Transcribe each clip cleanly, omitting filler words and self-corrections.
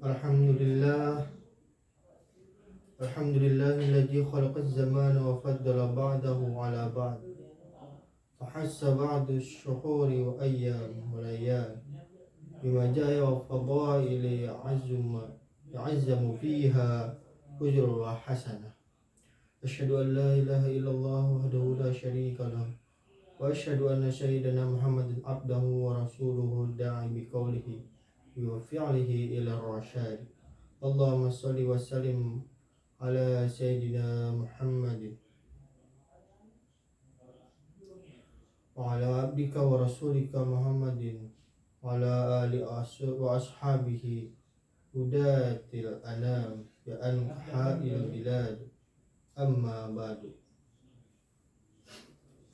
Alhamdulillah, alhamdulillahilladzi khalaqaz zamana wa faddala ba'dahu ala ba'd. Fahassa ba'du syuhuri wa ayyam wa layal bima jaya wa fadaili ya'azzamu fiha ujru wa hasanah. Asyhadu an la ilaha illallah wahdahu la syarika lah wa asyhadu anna sayyidana Muhammadan abdahu wa rasuluhu da'i biqaulihi wa fi'lihi ila rasyad. Allahumma shalli wa sallim ala sayyidina Muhammadin wa ala abdika wa rasulika Muhammadin wa ala wa ashabihi hudatil anam ya anha'il bilad amma ba'du.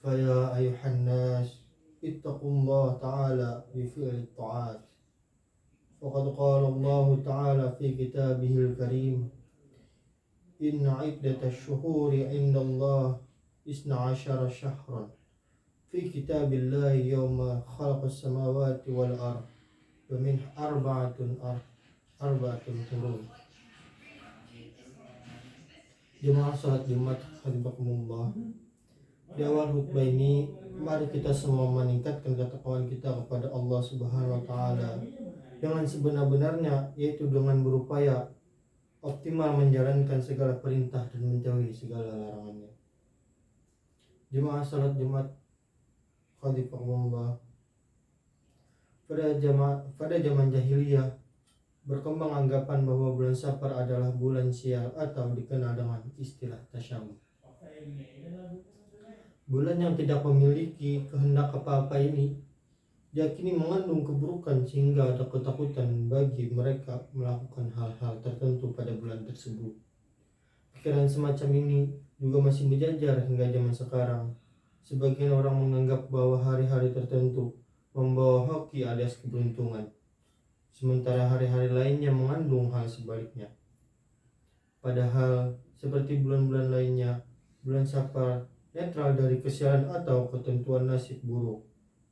Faya ayuhan nas ittaqullah ta'ala bi fi'li ta'at. Faqad qala Allah ta'ala fi kitabihil karim, inna iddatash syuhuri 'inda Allah 12 syahran fi kitabillahi yawma khalaqas samawati wal ard wa min arba'atun hurum. Jemaah salat Jumat hadibakumullah. Di awal khutbah ini, mari kita semua meningkatkan ketakwaan kita kepada Allah Subhanahu wa taala dengan sebenar-benarnya, yaitu dengan berupaya optimal menjalankan segala perintah dan menjauhi segala larangannya. Jemaah salat Jumat hadibakumullah. Pada zaman jahiliyah berkembang anggapan bahwa bulan Safar adalah bulan sial atau dikenal dengan istilah tasyam. Bulan yang tidak memiliki kehendak apa-apa ini diyakini mengandung keburukan sehingga ada ketakutan bagi mereka melakukan hal-hal tertentu pada bulan tersebut. Pikiran semacam ini juga masih berjajar hingga zaman sekarang. Sebagian orang menganggap bahwa hari-hari tertentu membawa hoki alias keberuntungan, sementara hari-hari lainnya mengandung hal sebaliknya. Padahal seperti bulan-bulan lainnya, bulan Safar netral dari kesialan atau ketentuan nasib buruk.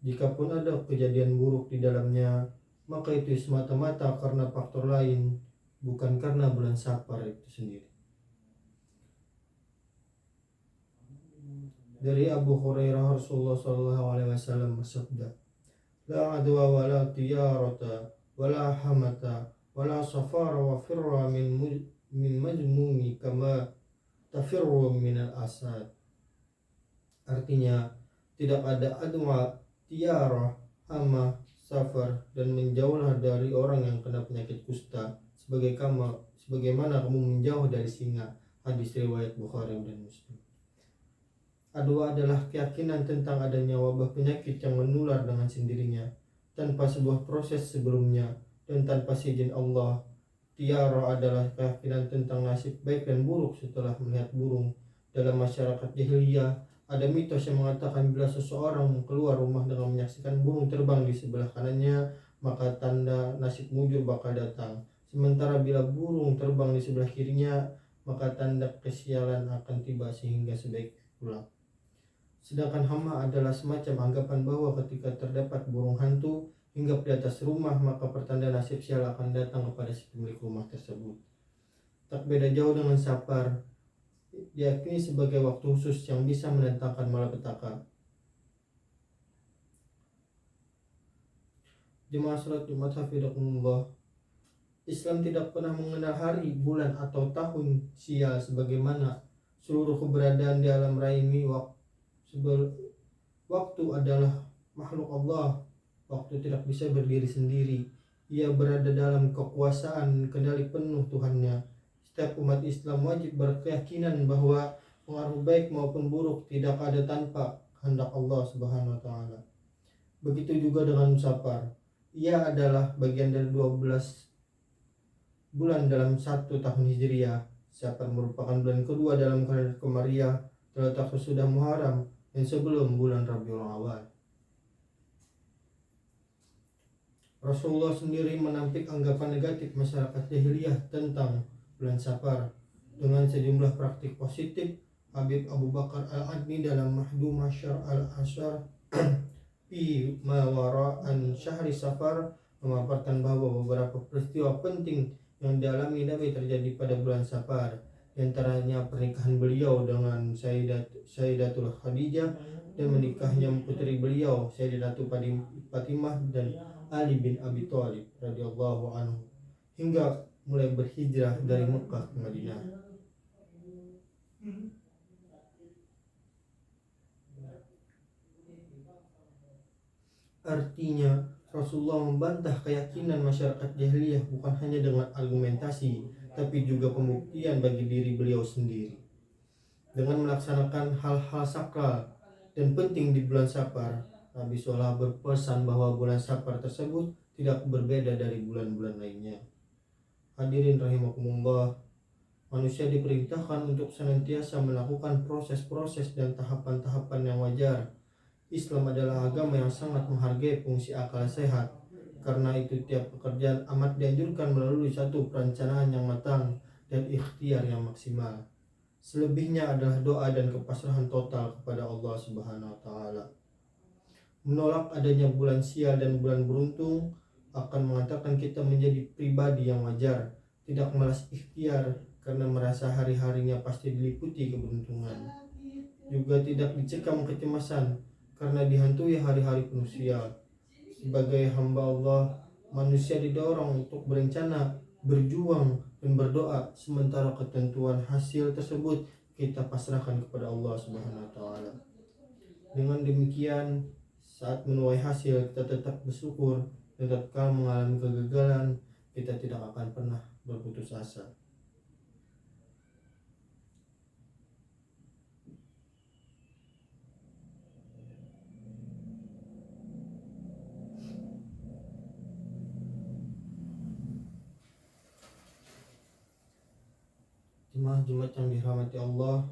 Jikapun ada kejadian buruk di dalamnya, maka itu semata-mata karena faktor lain, bukan karena bulan Safar itu sendiri. Dari Abu Hurairah, Rasulullah SAW bersabda, la adwa wa la tiyarata wa la hamata wa la safara wa firra min majmumi kama tafirru min al-asad. Artinya, tidak ada adwa, tiarah, hama, safar, dan menjauhlah dari orang yang kena penyakit kusta sebagaimana kamu menjauh dari singa. Hadis riwayat Bukhari dan Muslim. Adwa adalah keyakinan tentang adanya wabah penyakit yang menular dengan sendirinya tanpa sebuah proses sebelumnya dan tanpa seizin Allah. Tiara adalah keyakinan tentang nasib baik dan buruk setelah melihat burung. Dalam masyarakat jahiliyah ada mitos yang mengatakan bila seseorang keluar rumah dengan menyaksikan burung terbang di sebelah kanannya, maka tanda nasib mujur bakal datang. Sementara bila burung terbang di sebelah kirinya, maka tanda kesialan akan tiba sehingga sebaik pulang. Sedangkan hama adalah semacam anggapan bahwa ketika terdapat burung hantu hinggap di atas rumah, maka pertanda nasib sial akan datang kepada si pemilik rumah tersebut. Tak beda jauh dengan Safar, diyakini sebagai waktu khusus yang bisa mendatangkan malapetaka. Jemaah salat Jumat hafizakumullah, Islam tidak pernah mengenal hari, bulan, atau tahun sial sebagaimana seluruh keberadaan di alam raya ini. Waktu adalah makhluk Allah. Waktu tidak bisa berdiri sendiri. Ia berada dalam kekuasaan kendali penuh Tuhannya. Setiap umat Islam wajib berkeyakinan bahwa pengaruh baik maupun buruk tidak ada tanpa kehendak Allah Subhanahu wa taala. Begitu juga dengan Safar. Ia adalah bagian dari 12 bulan dalam 1 tahun Hijriah. Safar merupakan bulan kedua dalam kalender Komariah, terletak sesudah Muharram dan sebelum bulan Rabiul Awal. Rasulullah sendiri menampik anggapan negatif masyarakat jahiliyah tentang bulan Safar dengan sejumlah praktik positif. Habib Abu Bakar Al-Adni dalam Mahdu Masyar Al-Asyar fi Mawara'an Syahri Safar memaparkan bahwa beberapa peristiwa penting yang dialami Nabi terjadi pada bulan Safar, di antaranya pernikahan beliau dengan Sayyidatul Khadijah dan menikahnya putri beliau Sayyidatul Fatimah dan Ali bin Abi Thalib radhiyallahu anhu, hingga mulai berhijrah dari Mekah ke Madinah. Artinya, Rasulullah membantah keyakinan masyarakat jahiliyah bukan hanya dengan argumentasi, tapi juga pembuktian bagi diri beliau sendiri. Dengan melaksanakan hal-hal sakral dan penting di bulan Safar, Nabi Sallallahu berpesan bahwa bulan Safar tersebut tidak berbeda dari bulan-bulan lainnya. Hadirin rahimakumullah, manusia diperintahkan untuk senantiasa melakukan proses-proses dan tahapan-tahapan yang wajar. Islam adalah agama yang sangat menghargai fungsi akal sehat. Karena itu tiap pekerjaan amat dianjurkan melalui satu perencanaan yang matang dan ikhtiar yang maksimal. Selebihnya adalah doa dan kepasrahan total kepada Allah Subhanahu wa taala. Menolak adanya bulan sial dan bulan beruntung akan mengatakan kita menjadi pribadi yang wajar, tidak malas ikhtiar karena merasa hari-harinya pasti diliputi keberuntungan. Juga tidak dicekam kecemasan karena dihantui hari-hari penuh sial. Sebagai hamba Allah, manusia didorong untuk berencana, berjuang, dan berdoa, sementara ketentuan hasil tersebut kita pasrahkan kepada Allah Subhanahu wa taala. Dengan demikian, saat menuai hasil kita tetap bersyukur, dan tatkala mengalami kegagalan kita tidak akan pernah berputus asa. Jemaah Jumat yang dirahmati Allah,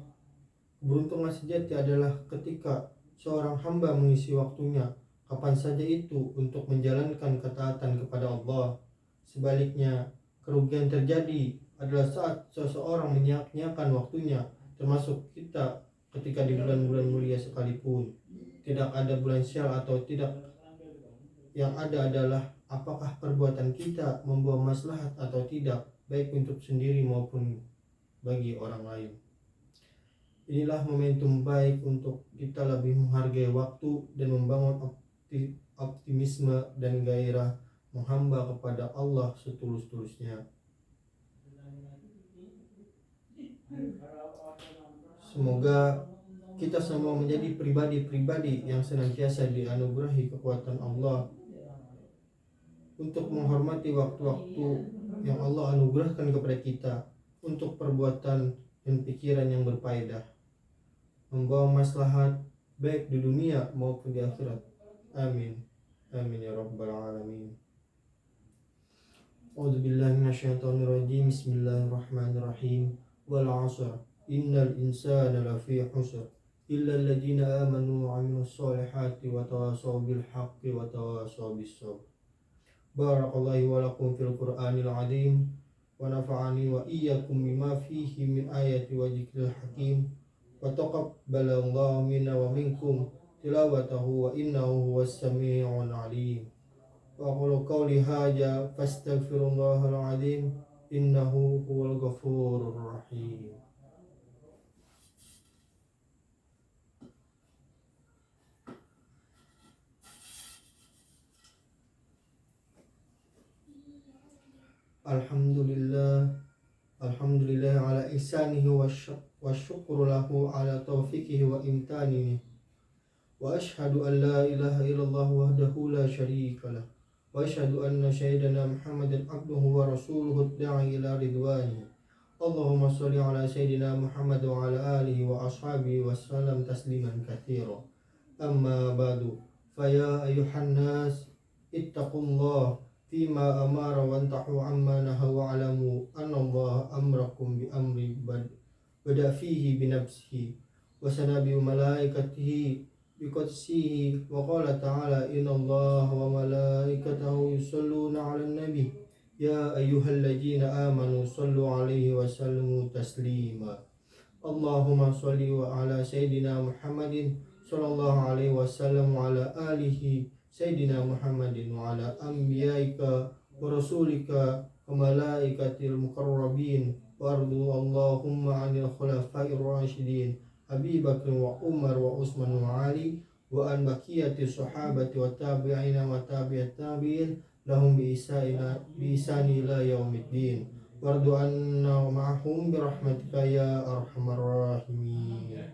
keberuntungan sejati adalah ketika seorang hamba mengisi waktunya kapan saja itu untuk menjalankan ketaatan kepada Allah. Sebaliknya, kerugian terjadi adalah saat seseorang menyia-nyiakan waktunya, termasuk kita ketika di bulan-bulan mulia sekalipun. Tidak ada bulan sial atau tidak, yang ada adalah apakah perbuatan kita membawa maslahat atau tidak, baik untuk sendiri maupun bagi orang lain. Inilah momentum baik untuk kita lebih menghargai waktu dan membangun optimisme dan gairah menghamba kepada Allah setulus-tulusnya. Semoga kita semua menjadi pribadi-pribadi yang senantiasa dianugerahi kekuatan Allah untuk menghormati waktu-waktu yang Allah anugerahkan kepada kita, untuk perbuatan dan pikiran yang berfaedah, membawa maslahat baik di dunia maupun di akhirat. Amin. Amin ya rabbal alamin. A'udzubillahi minasyaitonirrajim. Bismillahirrahmanirrahim. Wal 'ashr. Innal insana lafi khusr. Illa alladziina aamanu wa 'amilus shalihati wa tawashaw bil haqqi wa tawashaw bis sabr. Barakallahu wa lakum fil Qur'anil 'azim. Wa nafa'ani wa iyyakum bima fihi min ayati wa dzikril hakim. Wa taqabbalallahu minna wa minkum tilawatahu wa innahu huwas samii'ul 'aliim. Wa aqulu qawli hadza fastaghfirullahal 'azim innahu huwal ghafurur rahim. Alhamdulillah ala ihsanihi wa syukru lahu ala taufiqihi wa imtanihi. Wa ashhadu an la ilaha illallah wahdahu la syarika lah. Wa ashhadu anna sayyidina Muhammadan abduhu wa rasuluhu da'i ila ridwani. Allahumma sholli ala sayyidina Muhammad wa ala alihi wa ashabihi wa sallam tasliman katsira. Amma ba'du, fa ya ayyuhan nas ittaqullah fima amara wa antahu amma nahaw wa alamu anna Allah amrakum bi amri bada fihi bi nafsihi wa sanabi malaikatihi bi qudsihi wa qala ta'ala inna Allah wa malaikatahu yusalluna 'alan nabi ya ayyuhalladzina amanu sallu 'alaihi wa sallimu taslima. Allahumma shalli wa ala sayyidina Muhammadin sallallahu alaihi wasallam wa ala alihi Sayyidina Muhammadin wa ala anbiyaika wa rasulika وملائكة المقربين وارض اللهم عن الخلفاء الراشدين أبي بكر وعمر وعثمان وعلي وأن بقية الصحابة والتابعين وتابع التابعين لهم بإحسان إلى يوم الدين وارض عنا معهم برحمتك يا أرحم الراحمين.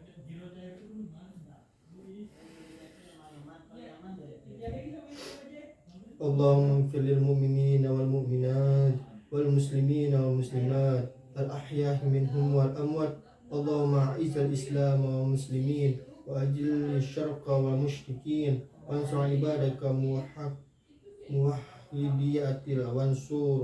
اللهم اغفر للمؤمنين والمؤمنات والمسلمين والمسلمات الأحياء منهم والأموات. اللهم أعز الإسلام والمسلمين وأذل الشرك والمشركين وانصر عبادك موحدية وانصر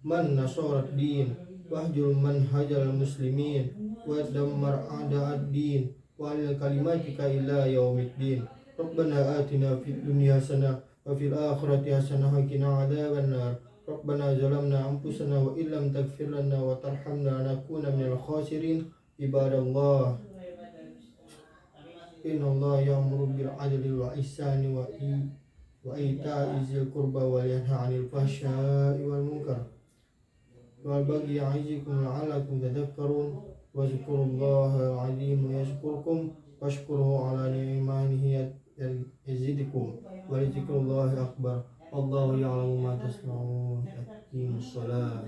من نصر الدين واهجر من هجر المسلمين ودمر أعداء الدين وعلى كلماتك إلى يوم الدين. ربنا آتنا في الدنيا حسنة وفي الآخرة حسنة وقنا عذاب النار. ربنا ظلمنا أنفسنا وإن لم تغفر لنا وترحمنا لنكون من الخاسرين. عباد الله إن الله يأمر بالعدل والإحسان وإيتاء ذي القربى وينهى عن الفحشاء والمنكر والبغي يعظكم لعلكم تذكرون. واذكروا الله العظيم يذكركم واشكروه على نعمه يزدكم ولذكر الله أكبر. الله يعلم ما تصنعون. أقيموا الصلاة.